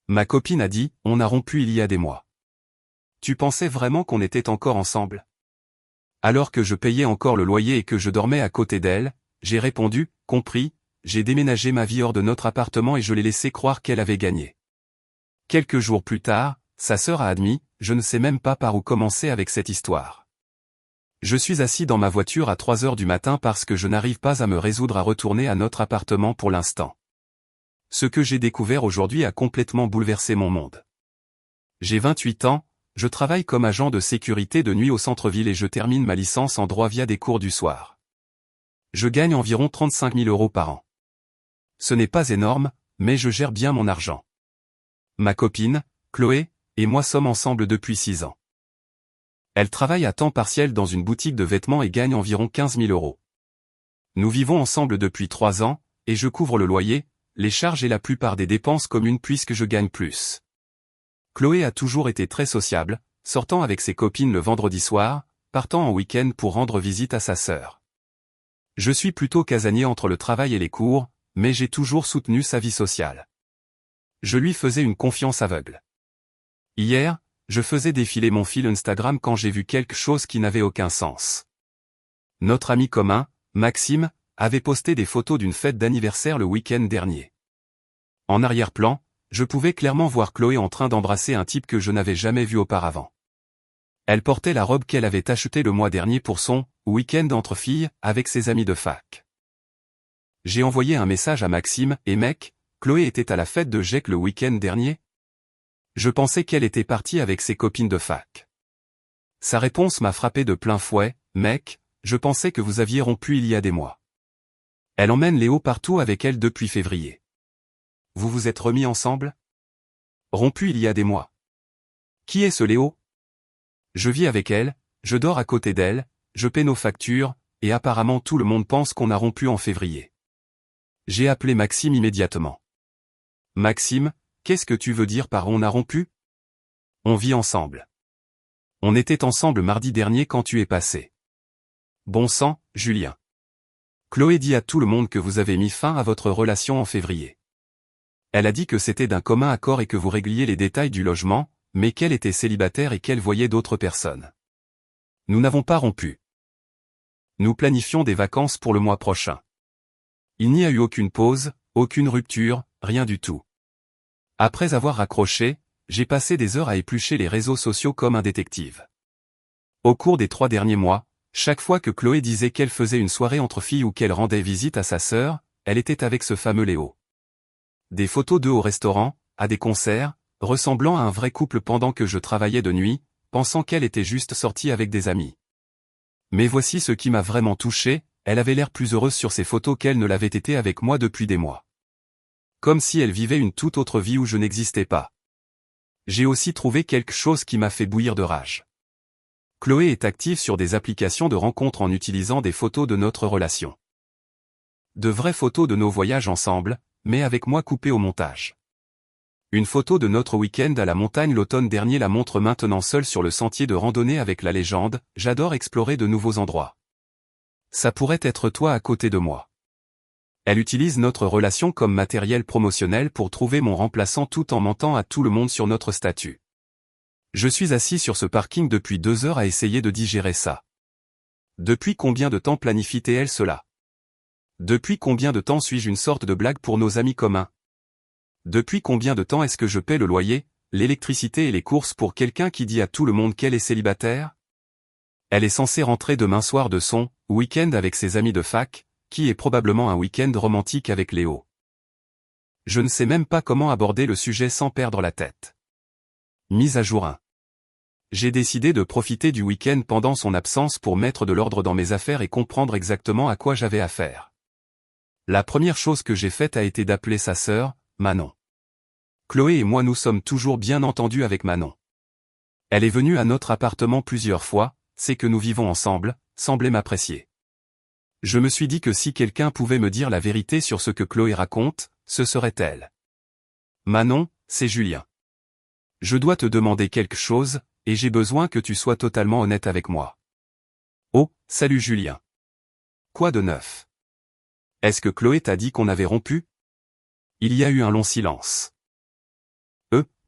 Ma copine a dit, on a rompu il y a des mois. Tu pensais vraiment qu'on était encore ensemble? Alors que je payais encore le loyer et que je dormais à côté d'elle, j'ai répondu, compris, j'ai déménagé ma vie hors de notre appartement et je l'ai laissé croire qu'elle avait gagné. Quelques jours plus tard, sa sœur a admis, je ne sais même pas par où commencer avec cette histoire. Je suis assis dans ma voiture à 3 heures du matin parce que je n'arrive pas à me résoudre à retourner à notre appartement pour l'instant. Ce que j'ai découvert aujourd'hui a complètement bouleversé mon monde. J'ai 28 ans, je travaille comme agent de sécurité de nuit au centre-ville et je termine ma licence en droit via des cours du soir. Je gagne environ 35 000 € par an. Ce n'est pas énorme, mais je gère bien mon argent. Ma copine, Chloé, et moi sommes ensemble depuis 6 ans. Elle travaille à temps partiel dans une boutique de vêtements et gagne environ 15 000 €. Nous vivons ensemble depuis 3 ans, et je couvre le loyer, les charges et la plupart des dépenses communes puisque je gagne plus. Chloé a toujours été très sociable, sortant avec ses copines le vendredi soir, partant en week-end pour rendre visite à sa sœur. Je suis plutôt casanier entre le travail et les cours, mais j'ai toujours soutenu sa vie sociale. Je lui faisais une confiance aveugle. Hier, je faisais défiler mon fil Instagram quand j'ai vu quelque chose qui n'avait aucun sens. Notre ami commun, Maxime, avait posté des photos d'une fête d'anniversaire le week-end dernier. En arrière-plan, je pouvais clairement voir Chloé en train d'embrasser un type que je n'avais jamais vu auparavant. Elle portait la robe qu'elle avait achetée le mois dernier pour son « week-end entre filles » avec ses amis de fac. J'ai envoyé un message à Maxime et mec, Chloé était à la fête de Jake le week-end dernier? Je pensais qu'elle était partie avec ses copines de fac. Sa réponse m'a frappé de plein fouet, mec, je pensais que vous aviez rompu il y a des mois. Elle emmène Léo partout avec elle depuis février. Vous vous êtes remis ensemble? Rompu il y a des mois. Qui est ce Léo? Je vis avec elle, je dors à côté d'elle, je paie nos factures, et apparemment tout le monde pense qu'on a rompu en février. J'ai appelé Maxime immédiatement. Maxime, qu'est-ce que tu veux dire par on a rompu? On vit ensemble. On était ensemble mardi dernier quand tu es passé. Bon sang, Julien. Chloé dit à tout le monde que vous avez mis fin à votre relation en février. Elle a dit que c'était d'un commun accord et que vous régliez les détails du logement, mais qu'elle était célibataire et qu'elle voyait d'autres personnes. Nous n'avons pas rompu. Nous planifions des vacances pour le mois prochain. Il n'y a eu aucune pause, aucune rupture, rien du tout. Après avoir raccroché, j'ai passé des heures à éplucher les réseaux sociaux comme un détective. Au cours des 3 derniers mois, chaque fois que Chloé disait qu'elle faisait une soirée entre filles ou qu'elle rendait visite à sa sœur, elle était avec ce fameux Léo. Des photos d'eux au restaurant, à des concerts, ressemblant à un vrai couple pendant que je travaillais de nuit, pensant qu'elle était juste sortie avec des amis. Mais voici ce qui m'a vraiment touché, elle avait l'air plus heureuse sur ces photos qu'elle ne l'avait été avec moi depuis des mois. Comme si elle vivait une toute autre vie où je n'existais pas. J'ai aussi trouvé quelque chose qui m'a fait bouillir de rage. Chloé est active sur des applications de rencontres en utilisant des photos de notre relation. De vraies photos de nos voyages ensemble, mais avec moi coupé au montage. Une photo de notre week-end à la montagne l'automne dernier la montre maintenant seule sur le sentier de randonnée avec la légende « J'adore explorer de nouveaux endroits ». Ça pourrait être toi à côté de moi. Elle utilise notre relation comme matériel promotionnel pour trouver mon remplaçant tout en mentant à tout le monde sur notre statut. Je suis assis sur ce parking depuis 2 heures à essayer de digérer ça. Depuis combien de temps planifie-t-elle cela? Depuis combien de temps suis-je une sorte de blague pour nos amis communs? Depuis combien de temps est-ce que je paie le loyer, l'électricité et les courses pour quelqu'un qui dit à tout le monde qu'elle est célibataire? Elle est censée rentrer demain soir de son week-end avec ses amis de fac, qui est probablement un week-end romantique avec Léo. Je ne sais même pas comment aborder le sujet sans perdre la tête. Mise à jour 1. J'ai décidé de profiter du week-end pendant son absence pour mettre de l'ordre dans mes affaires et comprendre exactement à quoi j'avais affaire. La première chose que j'ai faite a été d'appeler sa sœur, Manon. Chloé et moi nous sommes toujours bien entendus avec Manon. Elle est venue à notre appartement plusieurs fois, c'est que nous vivons ensemble, semblait m'apprécier. Je me suis dit que si quelqu'un pouvait me dire la vérité sur ce que Chloé raconte, ce serait elle. Manon, c'est Julien. Je dois te demander quelque chose, et j'ai besoin que tu sois totalement honnête avec moi. Oh, salut Julien. Quoi de neuf? Est-ce que Chloé t'a dit qu'on avait rompu? Il y a eu un long silence.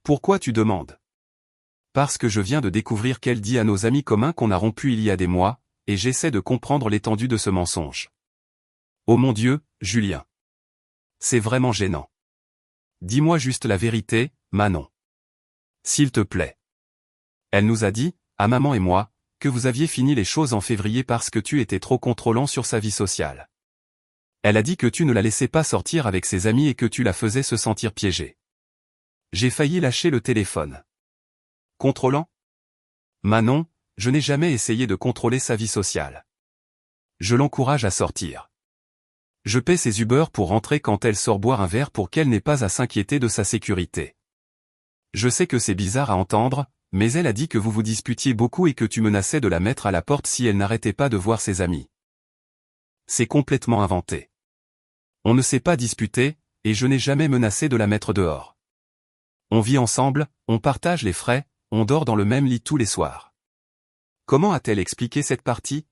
Pourquoi tu demandes? Parce que je viens de découvrir qu'elle dit à nos amis communs qu'on a rompu il y a des mois, et j'essaie de comprendre l'étendue de ce mensonge. Oh mon Dieu, Julien. C'est vraiment gênant. Dis-moi juste la vérité, Manon. S'il te plaît. Elle nous a dit, à maman et moi, que vous aviez fini les choses en février parce que tu étais trop contrôlant sur sa vie sociale. Elle a dit que tu ne la laissais pas sortir avec ses amis et que tu la faisais se sentir piégée. J'ai failli lâcher le téléphone. Contrôlant? Manon, je n'ai jamais essayé de contrôler sa vie sociale. Je l'encourage à sortir. Je paie ses Uber pour rentrer quand elle sort boire un verre pour qu'elle n'ait pas à s'inquiéter de sa sécurité. Je sais que c'est bizarre à entendre, mais elle a dit que vous vous disputiez beaucoup et que tu menaçais de la mettre à la porte si elle n'arrêtait pas de voir ses amis. C'est complètement inventé. On ne s'est pas disputé, et je n'ai jamais menacé de la mettre dehors. On vit ensemble, on partage les frais, on dort dans le même lit tous les soirs. Comment a-t-elle expliqué cette partie?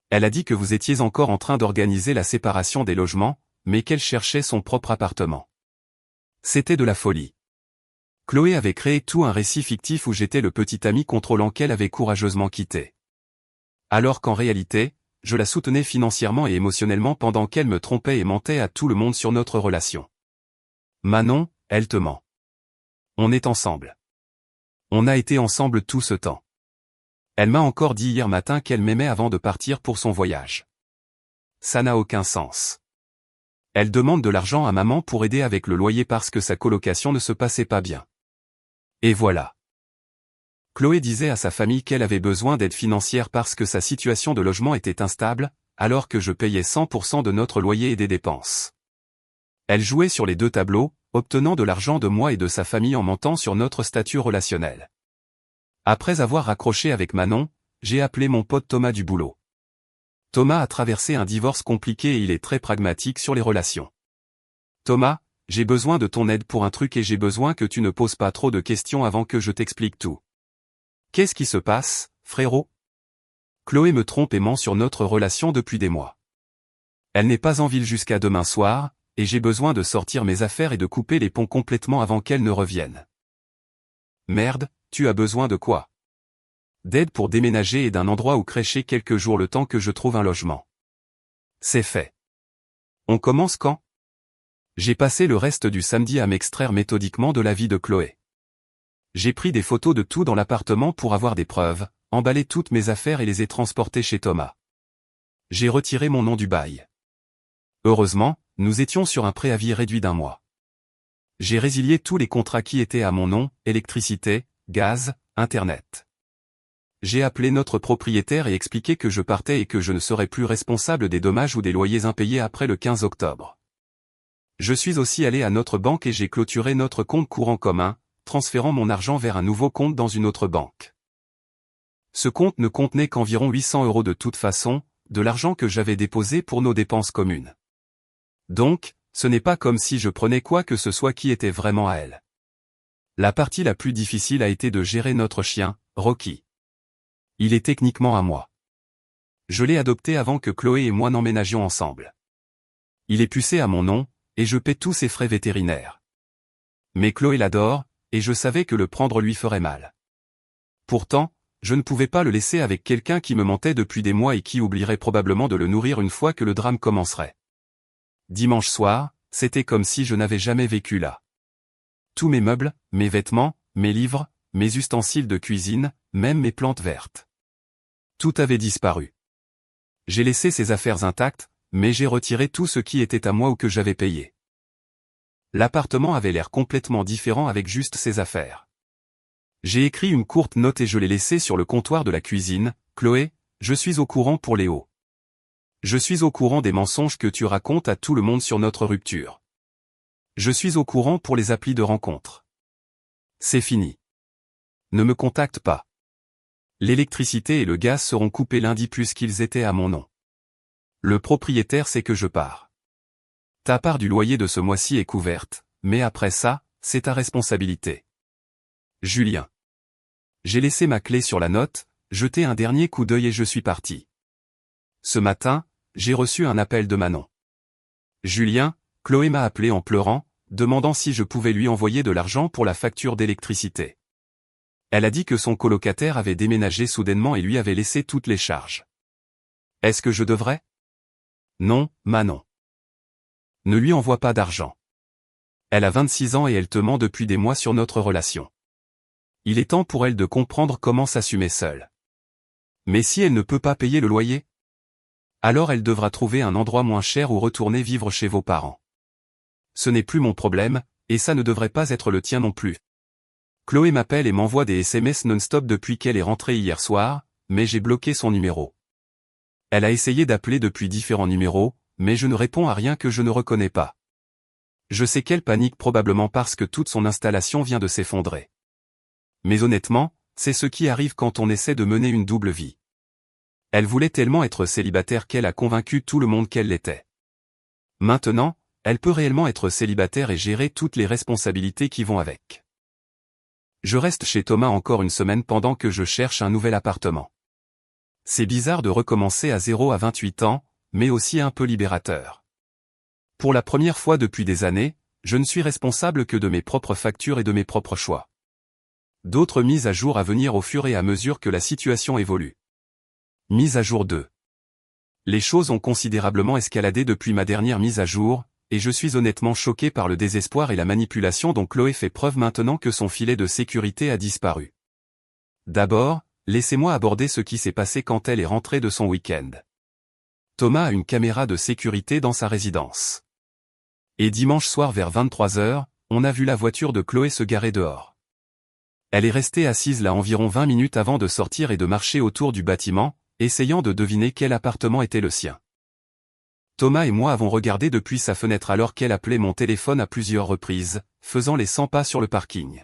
Elle a dit que vous étiez encore en train d'organiser la séparation des logements, mais qu'elle cherchait son propre appartement. C'était de la folie. Chloé avait créé tout un récit fictif où j'étais le petit ami contrôlant qu'elle avait courageusement quitté. Alors qu'en réalité, je la soutenais financièrement et émotionnellement pendant qu'elle me trompait et mentait à tout le monde sur notre relation. Manon, elle te ment. On est ensemble. On a été ensemble tout ce temps. Elle m'a encore dit hier matin qu'elle m'aimait avant de partir pour son voyage. Ça n'a aucun sens. Elle demande de l'argent à maman pour aider avec le loyer parce que sa colocation ne se passait pas bien. Et voilà. Chloé disait à sa famille qu'elle avait besoin d'aide financière parce que sa situation de logement était instable, alors que je payais 100% de notre loyer et des dépenses. Elle jouait sur les deux tableaux, obtenant de l'argent de moi et de sa famille en mentant sur notre statut relationnel. Après avoir raccroché avec Manon, j'ai appelé mon pote Thomas du boulot. Thomas a traversé un divorce compliqué et il est très pragmatique sur les relations. Thomas, j'ai besoin de ton aide pour un truc et j'ai besoin que tu ne poses pas trop de questions avant que je t'explique tout. Qu'est-ce qui se passe, frérot? Chloé me trompe et ment sur notre relation depuis des mois. Elle n'est pas en ville jusqu'à demain soir, et j'ai besoin de sortir mes affaires et de couper les ponts complètement avant qu'elle ne revienne. Merde, tu as besoin de quoi? D'aide pour déménager et d'un endroit où crècher quelques jours le temps que je trouve un logement. C'est fait. On commence quand? J'ai passé le reste du samedi à m'extraire méthodiquement de la vie de Chloé. J'ai pris des photos de tout dans l'appartement pour avoir des preuves, emballé toutes mes affaires et les ai transportées chez Thomas. J'ai retiré mon nom du bail. Heureusement, nous étions sur un préavis réduit d'1 mois. J'ai résilié tous les contrats qui étaient à mon nom, électricité, gaz, internet. J'ai appelé notre propriétaire et expliqué que je partais et que je ne serais plus responsable des dommages ou des loyers impayés après le 15 octobre. Je suis aussi allé à notre banque et j'ai clôturé notre compte courant commun, transférant mon argent vers un nouveau compte dans une autre banque. Ce compte ne contenait qu'environ 800 € de toute façon, de l'argent que j'avais déposé pour nos dépenses communes. Donc, ce n'est pas comme si je prenais quoi que ce soit qui était vraiment à elle. La partie la plus difficile a été de gérer notre chien, Rocky. Il est techniquement à moi. Je l'ai adopté avant que Chloé et moi n'emménagions ensemble. Il est pucé à mon nom, et je paie tous ses frais vétérinaires. Mais Chloé l'adore, et je savais que le prendre lui ferait mal. Pourtant, je ne pouvais pas le laisser avec quelqu'un qui me mentait depuis des mois et qui oublierait probablement de le nourrir une fois que le drame commencerait. Dimanche soir, c'était comme si je n'avais jamais vécu là. Tous mes meubles, mes vêtements, mes livres, mes ustensiles de cuisine, même mes plantes vertes. Tout avait disparu. J'ai laissé ses affaires intactes, mais j'ai retiré tout ce qui était à moi ou que j'avais payé. L'appartement avait l'air complètement différent avec juste ses affaires. J'ai écrit une courte note et je l'ai laissée sur le comptoir de la cuisine. Chloé, je suis au courant pour Léo. Je suis au courant des mensonges que tu racontes à tout le monde sur notre rupture. Je suis au courant pour les applis de rencontre. C'est fini. Ne me contacte pas. L'électricité et le gaz seront coupés lundi puisqu'ils étaient à mon nom. Le propriétaire sait que je pars. Ta part du loyer de ce mois-ci est couverte, mais après ça, c'est ta responsabilité. Julien. J'ai laissé ma clé sur la note, jeté un dernier coup d'œil et je suis parti. Ce matin, j'ai reçu un appel de Manon. Julien, Chloé m'a appelé en pleurant, demandant si je pouvais lui envoyer de l'argent pour la facture d'électricité. Elle a dit que son colocataire avait déménagé soudainement et lui avait laissé toutes les charges. Est-ce que je devrais? Non, Manon. Ne lui envoie pas d'argent. Elle a 26 ans et elle te ment depuis des mois sur notre relation. Il est temps pour elle de comprendre comment s'assumer seule. Mais si elle ne peut pas payer le loyer? Alors elle devra trouver un endroit moins cher ou retourner vivre chez vos parents. Ce n'est plus mon problème, et ça ne devrait pas être le tien non plus. Chloé m'appelle et m'envoie des SMS non-stop depuis qu'elle est rentrée hier soir, mais j'ai bloqué son numéro. Elle a essayé d'appeler depuis différents numéros, mais je ne réponds à rien que je ne reconnais pas. Je sais qu'elle panique probablement parce que toute son installation vient de s'effondrer. Mais honnêtement, c'est ce qui arrive quand on essaie de mener une double vie. Elle voulait tellement être célibataire qu'elle a convaincu tout le monde qu'elle l'était. Maintenant, elle peut réellement être célibataire et gérer toutes les responsabilités qui vont avec. Je reste chez Thomas encore une semaine pendant que je cherche un nouvel appartement. C'est bizarre de recommencer à zéro à 28 ans, mais aussi un peu libérateur. Pour la première fois depuis des années, je ne suis responsable que de mes propres factures et de mes propres choix. D'autres mises à jour à venir au fur et à mesure que la situation évolue. Mise à jour 2. Les choses ont considérablement escaladé depuis ma dernière mise à jour, et je suis honnêtement choqué par le désespoir et la manipulation dont Chloé fait preuve maintenant que son filet de sécurité a disparu. D'abord, laissez-moi aborder ce qui s'est passé quand elle est rentrée de son week-end. Thomas a une caméra de sécurité dans sa résidence. Et dimanche soir vers 23h, on a vu la voiture de Chloé se garer dehors. Elle est restée assise là environ 20 minutes avant de sortir et de marcher autour du bâtiment, essayant de deviner quel appartement était le sien. Thomas et moi avons regardé depuis sa fenêtre alors qu'elle appelait mon téléphone à plusieurs reprises, faisant les 100 pas sur le parking.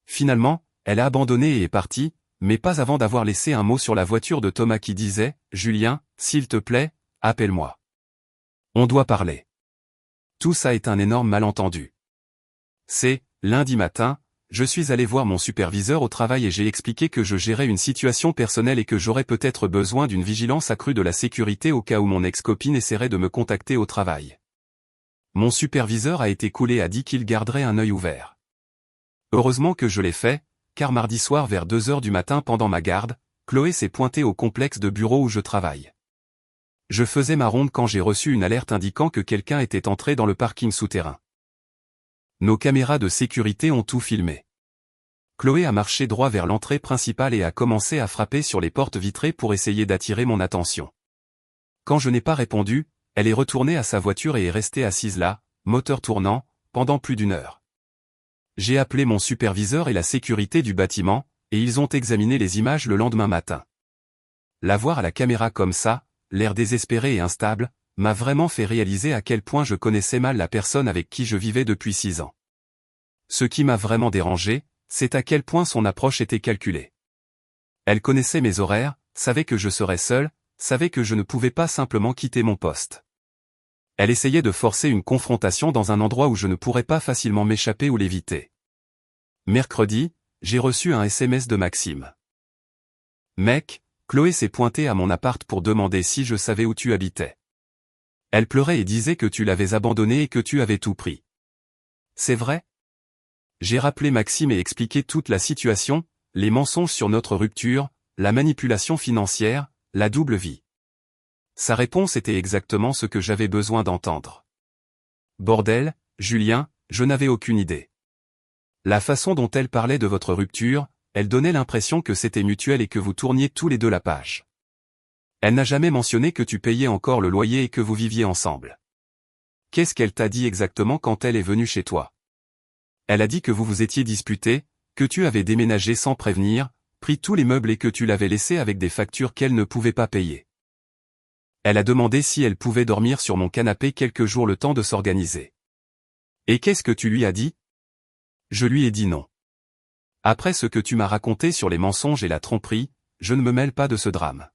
Finalement, elle a abandonné et est partie, mais pas avant d'avoir laissé un mot sur la voiture de Thomas qui disait « Julien, s'il te plaît, appelle-moi. On doit parler. » Tout ça est un énorme malentendu. C'est, lundi matin, je suis allé voir mon superviseur au travail et j'ai expliqué que je gérais une situation personnelle et que j'aurais peut-être besoin d'une vigilance accrue de la sécurité au cas où mon ex-copine essaierait de me contacter au travail. Mon superviseur a été cool et a dit qu'il garderait un œil ouvert. Heureusement que je l'ai fait, car mardi soir vers 2h du matin pendant ma garde, Chloé s'est pointée au complexe de bureau où je travaille. Je faisais ma ronde quand j'ai reçu une alerte indiquant que quelqu'un était entré dans le parking souterrain. Nos caméras de sécurité ont tout filmé. Chloé a marché droit vers l'entrée principale et a commencé à frapper sur les portes vitrées pour essayer d'attirer mon attention. Quand je n'ai pas répondu, elle est retournée à sa voiture et est restée assise là, moteur tournant, pendant plus d'une heure. J'ai appelé mon superviseur et la sécurité du bâtiment, et ils ont examiné les images le lendemain matin. La voir à la caméra comme ça, l'air désespéré et instable, m'a vraiment fait réaliser à quel point je connaissais mal la personne avec qui je vivais depuis 6 ans. Ce qui m'a vraiment dérangé, c'est à quel point son approche était calculée. Elle connaissait mes horaires, savait que je serais seul, savait que je ne pouvais pas simplement quitter mon poste. Elle essayait de forcer une confrontation dans un endroit où je ne pourrais pas facilement m'échapper ou l'éviter. Mercredi, j'ai reçu un SMS de Maxime. Mec, Chloé s'est pointée à mon appart pour demander si je savais où tu habitais. Elle pleurait et disait que tu l'avais abandonnée et que tu avais tout pris. C'est vrai? J'ai rappelé Maxime et expliqué toute la situation, les mensonges sur notre rupture, la manipulation financière, la double vie. Sa réponse était exactement ce que j'avais besoin d'entendre. Bordel, Julien, je n'avais aucune idée. La façon dont elle parlait de votre rupture, elle donnait l'impression que c'était mutuel et que vous tourniez tous les deux la page. Elle n'a jamais mentionné que tu payais encore le loyer et que vous viviez ensemble. Qu'est-ce qu'elle t'a dit exactement quand elle est venue chez toi? Elle a dit que vous vous étiez disputés, que tu avais déménagé sans prévenir, pris tous les meubles et que tu l'avais laissé avec des factures qu'elle ne pouvait pas payer. Elle a demandé si elle pouvait dormir sur mon canapé quelques jours le temps de s'organiser. Et qu'est-ce que tu lui as dit? Je lui ai dit non. Après ce que tu m'as raconté sur les mensonges et la tromperie, je ne me mêle pas de ce drame.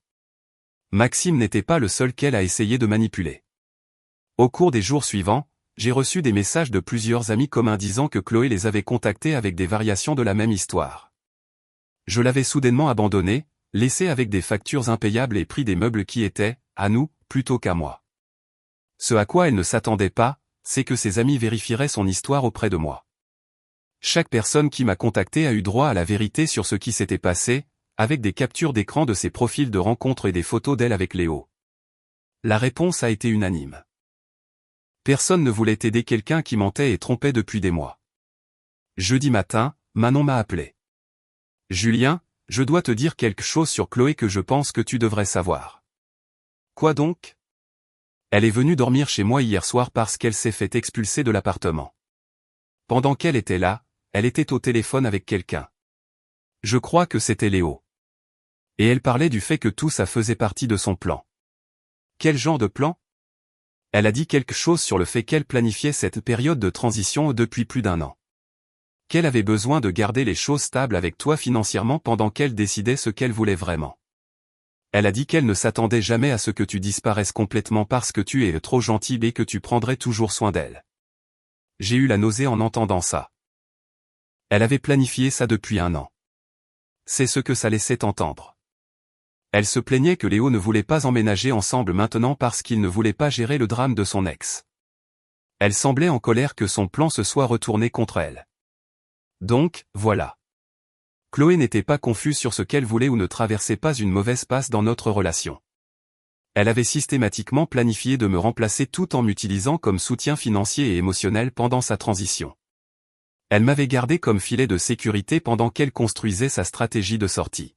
Maxime n'était pas le seul qu'elle a essayé de manipuler. Au cours des jours suivants, j'ai reçu des messages de plusieurs amis communs disant que Chloé les avait contactés avec des variations de la même histoire. Je l'avais soudainement abandonnée, laissée avec des factures impayables et pris des meubles qui étaient, à nous, plutôt qu'à moi. Ce à quoi elle ne s'attendait pas, c'est que ses amis vérifieraient son histoire auprès de moi. Chaque personne qui m'a contacté a eu droit à la vérité sur ce qui s'était passé, avec des captures d'écran de ses profils de rencontres et des photos d'elle avec Léo. La réponse a été unanime. Personne ne voulait aider quelqu'un qui mentait et trompait depuis des mois. Jeudi matin, Manon m'a appelé. « Julien, je dois te dire quelque chose sur Chloé que je pense que tu devrais savoir. » « Quoi donc ? » Elle est venue dormir chez moi hier soir parce qu'elle s'est fait expulser de l'appartement. Pendant qu'elle était là, elle était au téléphone avec quelqu'un. Je crois que c'était Léo. Et elle parlait du fait que tout ça faisait partie de son plan. Quel genre de plan ? Elle a dit quelque chose sur le fait qu'elle planifiait cette période de transition depuis plus d'1 an. Qu'elle avait besoin de garder les choses stables avec toi financièrement pendant qu'elle décidait ce qu'elle voulait vraiment. Elle a dit qu'elle ne s'attendait jamais à ce que tu disparaisses complètement parce que tu es trop gentil et que tu prendrais toujours soin d'elle. J'ai eu la nausée en entendant ça. Elle avait planifié ça depuis 1 an. C'est ce que ça laissait entendre. Elle se plaignait que Léo ne voulait pas emménager ensemble maintenant parce qu'il ne voulait pas gérer le drame de son ex. Elle semblait en colère que son plan se soit retourné contre elle. Donc, voilà. Chloé n'était pas confuse sur ce qu'elle voulait ou ne traversait pas une mauvaise passe dans notre relation. Elle avait systématiquement planifié de me remplacer tout en m'utilisant comme soutien financier et émotionnel pendant sa transition. Elle m'avait gardé comme filet de sécurité pendant qu'elle construisait sa stratégie de sortie.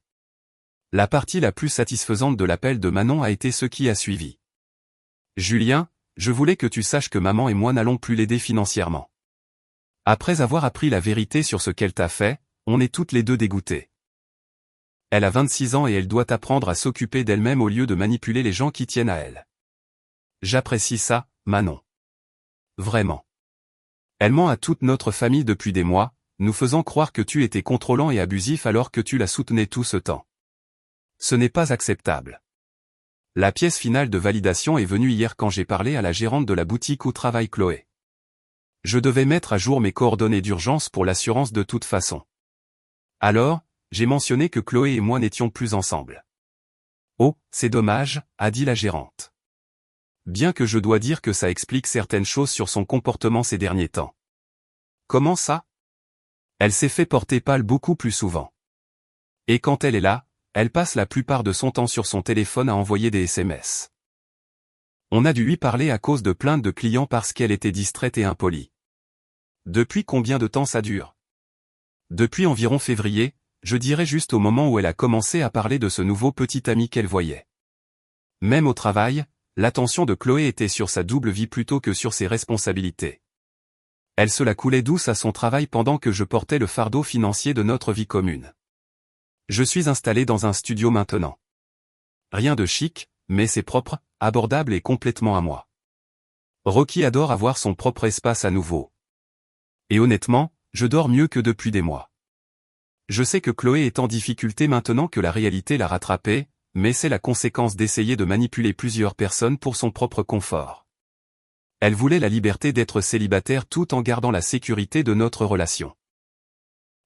La partie la plus satisfaisante de l'appel de Manon a été ce qui a suivi. « Julien, je voulais que tu saches que maman et moi n'allons plus l'aider financièrement. Après avoir appris la vérité sur ce qu'elle t'a fait, on est toutes les deux dégoûtées. Elle a 26 ans et elle doit apprendre à s'occuper d'elle-même au lieu de manipuler les gens qui tiennent à elle. J'apprécie ça, Manon. Vraiment. Elle ment à toute notre famille depuis des mois, nous faisant croire que tu étais contrôlant et abusif alors que tu la soutenais tout ce temps. Ce n'est pas acceptable. La pièce finale de validation est venue hier quand j'ai parlé à la gérante de la boutique où travaille Chloé. Je devais mettre à jour mes coordonnées d'urgence pour l'assurance de toute façon. Alors, j'ai mentionné que Chloé et moi n'étions plus ensemble. « Oh, c'est dommage », a dit la gérante. Bien que je dois dire que ça explique certaines choses sur son comportement ces derniers temps. Comment ça ? Elle s'est fait porter pâle beaucoup plus souvent. Et quand elle est là, elle passe la plupart de son temps sur son téléphone à envoyer des SMS. On a dû lui parler à cause de plaintes de clients parce qu'elle était distraite et impolie. Depuis combien de temps ça dure ? Depuis environ février, je dirais juste au moment où elle a commencé à parler de ce nouveau petit ami qu'elle voyait. Même au travail, l'attention de Chloé était sur sa double vie plutôt que sur ses responsabilités. Elle se la coulait douce à son travail pendant que je portais le fardeau financier de notre vie commune. Je suis installé dans un studio maintenant. Rien de chic, mais c'est propre, abordable et complètement à moi. Rocky adore avoir son propre espace à nouveau. Et honnêtement, je dors mieux que depuis des mois. Je sais que Chloé est en difficulté maintenant que la réalité l'a rattrapée, mais c'est la conséquence d'essayer de manipuler plusieurs personnes pour son propre confort. Elle voulait la liberté d'être célibataire tout en gardant la sécurité de notre relation.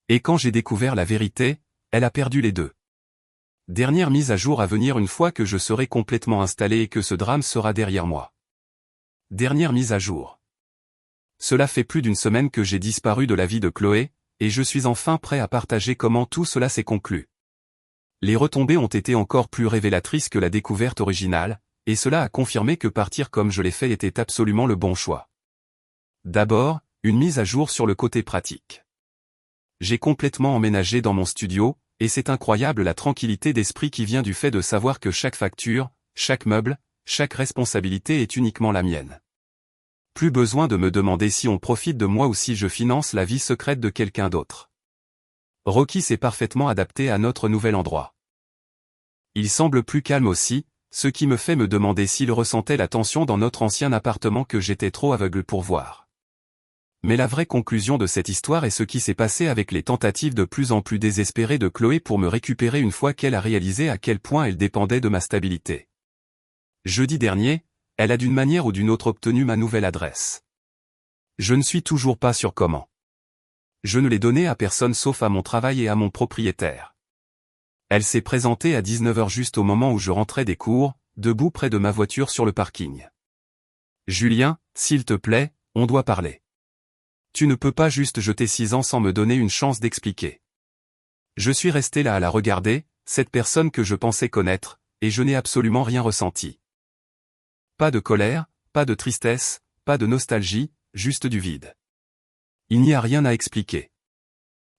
Et quand j'ai découvert la vérité, elle a perdu les deux. Dernière mise à jour à venir une fois que je serai complètement installé et que ce drame sera derrière moi. Dernière mise à jour. Cela fait plus d'1 semaine que j'ai disparu de la vie de Chloé, et je suis enfin prêt à partager comment tout cela s'est conclu. Les retombées ont été encore plus révélatrices que la découverte originale, et cela a confirmé que partir comme je l'ai fait était absolument le bon choix. D'abord, une mise à jour sur le côté pratique. J'ai complètement emménagé dans mon studio, et c'est incroyable la tranquillité d'esprit qui vient du fait de savoir que chaque facture, chaque meuble, chaque responsabilité est uniquement la mienne. Plus besoin de me demander si on profite de moi ou si je finance la vie secrète de quelqu'un d'autre. Rocky s'est parfaitement adapté à notre nouvel endroit. Il semble plus calme aussi, ce qui me fait me demander s'il ressentait la tension dans notre ancien appartement que j'étais trop aveugle pour voir. Mais la vraie conclusion de cette histoire est ce qui s'est passé avec les tentatives de plus en plus désespérées de Chloé pour me récupérer une fois qu'elle a réalisé à quel point elle dépendait de ma stabilité. Jeudi dernier, elle a d'une manière ou d'une autre obtenu ma nouvelle adresse. Je ne suis toujours pas sûr comment. Je ne l'ai donnée à personne sauf à mon travail et à mon propriétaire. Elle s'est présentée à 19h juste au moment où je rentrais des cours, debout près de ma voiture sur le parking. « Julien, s'il te plaît, On doit parler. Tu ne peux pas juste jeter 6 ans sans me donner une chance d'expliquer. Je suis resté là à la regarder, cette personne que je pensais connaître, et je n'ai absolument rien ressenti. Pas de colère, pas de tristesse, pas de nostalgie, juste du vide. Il n'y a rien à expliquer.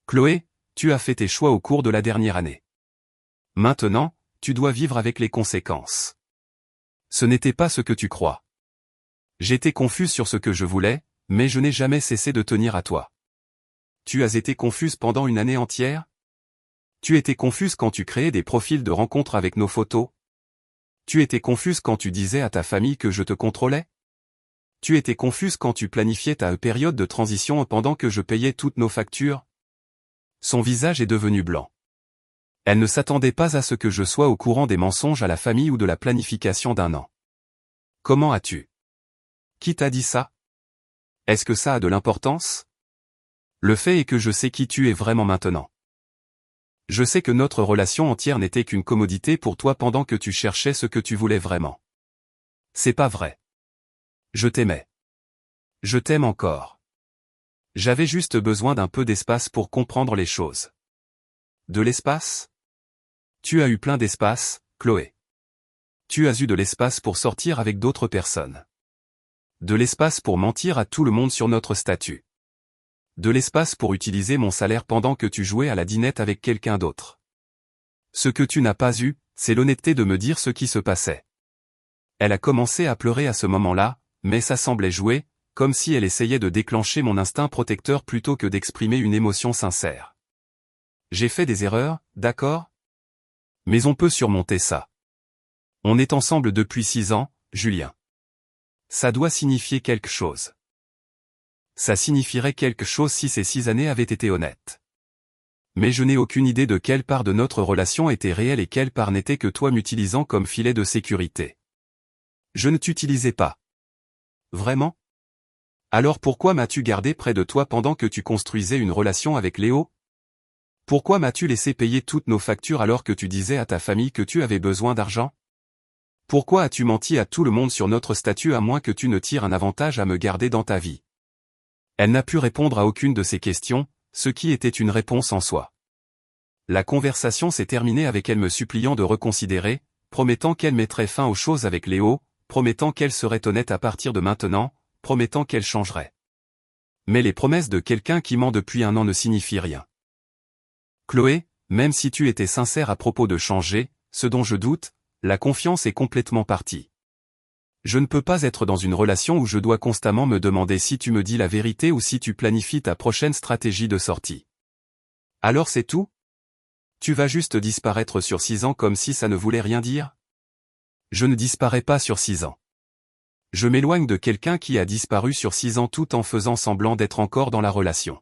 Chloé, tu as fait tes choix au cours de la dernière année. Maintenant, tu dois vivre avec les conséquences. Ce n'était pas ce que tu crois. J'étais confuse sur ce que je voulais, mais je n'ai jamais cessé de tenir à toi. Tu as été confuse pendant une année entière? Tu étais confuse quand tu créais des profils de rencontres avec nos photos? Tu étais confuse quand tu disais à ta famille que je te contrôlais? Tu étais confuse quand tu planifiais ta période de transition pendant que je payais toutes nos factures? Son visage est devenu blanc. Elle ne s'attendait pas à ce que je sois au courant des mensonges à la famille ou de la planification d'un an. Comment as-tu? Qui t'a dit ça? Est-ce que ça a de l'importance? Le fait est que je sais qui tu es vraiment maintenant. Je sais que notre relation entière n'était qu'une commodité pour toi pendant que tu cherchais ce que tu voulais vraiment. C'est pas vrai. Je t'aimais. Je t'aime encore. J'avais juste besoin d'un peu d'espace pour comprendre les choses. De l'espace? Tu as eu plein d'espace, Chloé. Tu as eu de l'espace pour sortir avec d'autres personnes. De l'espace pour mentir à tout le monde sur notre statut. De l'espace pour utiliser mon salaire pendant que tu jouais à la dinette avec quelqu'un d'autre. Ce que tu n'as pas eu, c'est l'honnêteté de me dire ce qui se passait. Elle a commencé à pleurer à ce moment-là, mais ça semblait jouer, comme si elle essayait de déclencher mon instinct protecteur plutôt que d'exprimer une émotion sincère. J'ai fait des erreurs, d'accord? Mais on peut surmonter ça. On est ensemble depuis 6 ans, Julien. Ça doit signifier quelque chose. Ça signifierait quelque chose si ces 6 années avaient été honnêtes. Mais je n'ai aucune idée de quelle part de notre relation était réelle et quelle part n'était que toi m'utilisant comme filet de sécurité. Je ne t'utilisais pas. Vraiment? Alors pourquoi m'as-tu gardé près de toi pendant que tu construisais une relation avec Léo? Pourquoi m'as-tu laissé payer toutes nos factures alors que tu disais à ta famille que tu avais besoin d'argent? Pourquoi as-tu menti à tout le monde sur notre statut à moins que tu ne tires un avantage à me garder dans ta vie? Elle n'a pu répondre à aucune de ces questions, ce qui était une réponse en soi. La conversation s'est terminée avec elle me suppliant de reconsidérer, promettant qu'elle mettrait fin aux choses avec Léo, promettant qu'elle serait honnête à partir de maintenant, promettant qu'elle changerait. Mais les promesses de quelqu'un qui ment depuis 1 an ne signifient rien. Chloé, même si tu étais sincère à propos de changer, ce dont je doute, la confiance est complètement partie. Je ne peux pas être dans une relation où je dois constamment me demander si tu me dis la vérité ou si tu planifies ta prochaine stratégie de sortie. Alors c'est tout? Tu vas juste disparaître sur 6 ans comme si ça ne voulait rien dire? Je ne disparais pas sur 6 ans. Je m'éloigne de quelqu'un qui a disparu sur 6 ans tout en faisant semblant d'être encore dans la relation.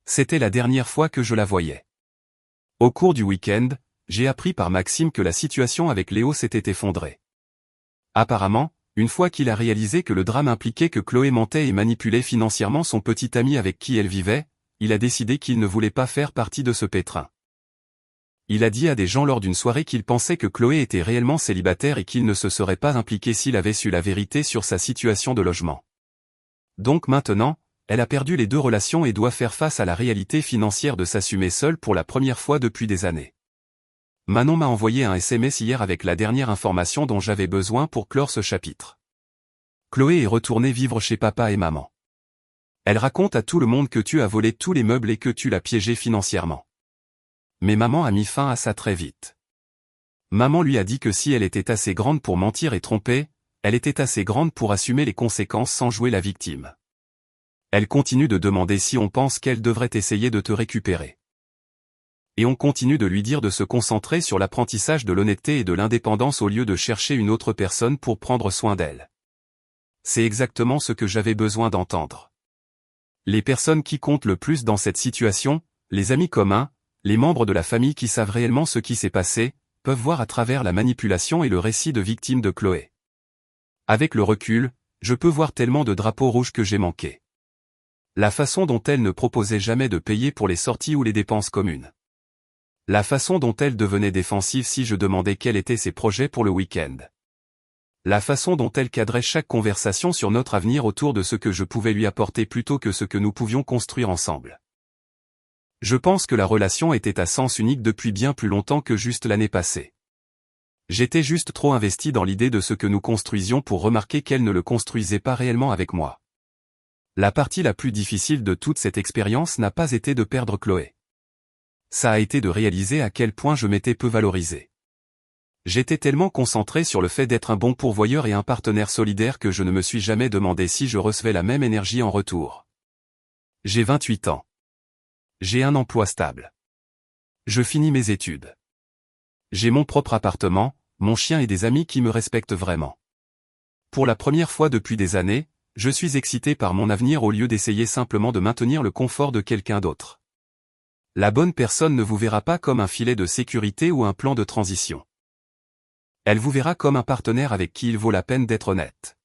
C'était la dernière fois que je la voyais. Au cours du week-end, j'ai appris par Maxime que la situation avec Léo s'était effondrée. Apparemment, une fois qu'il a réalisé que le drame impliquait que Chloé mentait et manipulait financièrement son petit ami avec qui elle vivait, il a décidé qu'il ne voulait pas faire partie de ce pétrin. Il a dit à des gens lors d'une soirée qu'il pensait que Chloé était réellement célibataire et qu'il ne se serait pas impliqué s'il avait su la vérité sur sa situation de logement. Donc maintenant, elle a perdu les 2 relations et doit faire face à la réalité financière de s'assumer seule pour la première fois depuis des années. Manon m'a envoyé un SMS hier avec la dernière information dont j'avais besoin pour clore ce chapitre. Chloé est retournée vivre chez papa et maman. Elle raconte à tout le monde que tu as volé tous les meubles et que tu l'as piégée financièrement. Mais maman a mis fin à ça très vite. Maman lui a dit que si elle était assez grande pour mentir et tromper, elle était assez grande pour assumer les conséquences sans jouer la victime. Elle continue de demander si on pense qu'elle devrait essayer de te récupérer. Et on continue de lui dire de se concentrer sur l'apprentissage de l'honnêteté et de l'indépendance au lieu de chercher une autre personne pour prendre soin d'elle. C'est exactement ce que j'avais besoin d'entendre. Les personnes qui comptent le plus dans cette situation, les amis communs, les membres de la famille qui savent réellement ce qui s'est passé, peuvent voir à travers la manipulation et le récit de victime de Chloé. Avec le recul, je peux voir tellement de drapeaux rouges que j'ai manqué. La façon dont elle ne proposait jamais de payer pour les sorties ou les dépenses communes. La façon dont elle devenait défensive si je demandais quels étaient ses projets pour le week-end. La façon dont elle cadrait chaque conversation sur notre avenir autour de ce que je pouvais lui apporter plutôt que ce que nous pouvions construire ensemble. Je pense que la relation était à sens unique depuis bien plus longtemps que juste l'année passée. J'étais juste trop investi dans l'idée de ce que nous construisions pour remarquer qu'elle ne le construisait pas réellement avec moi. La partie la plus difficile de toute cette expérience n'a pas été de perdre Chloé. Ça a été de réaliser à quel point je m'étais peu valorisé. J'étais tellement concentré sur le fait d'être un bon pourvoyeur et un partenaire solidaire que je ne me suis jamais demandé si je recevais la même énergie en retour. J'ai 28 ans. J'ai un emploi stable. Je finis mes études. J'ai mon propre appartement, mon chien et des amis qui me respectent vraiment. Pour la première fois depuis des années, je suis excité par mon avenir au lieu d'essayer simplement de maintenir le confort de quelqu'un d'autre. La bonne personne ne vous verra pas comme un filet de sécurité ou un plan de transition. Elle vous verra comme un partenaire avec qui il vaut la peine d'être honnête.